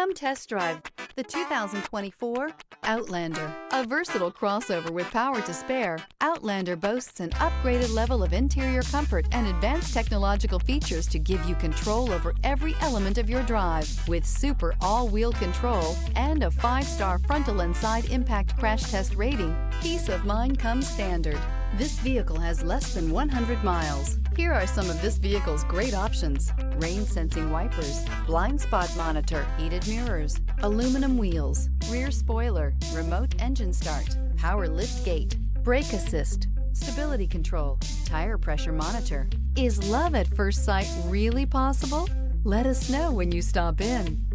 Come test drive the 2024 Outlander. A versatile crossover with power to spare, Outlander boasts an upgraded level of interior comfort and advanced technological features to give you control over every element of your drive. With super all-wheel control and a 5-star frontal and side impact crash test rating, peace of mind comes standard. This vehicle has less than 100 miles. Here are some of this vehicle's great options: rain sensing wipers, blind spot monitor, heated mirrors, aluminum wheels, rear spoiler, remote engine start, power lift gate, brake assist, stability control, tire pressure monitor. Is love at first sight really possible? Let us know when you stop in.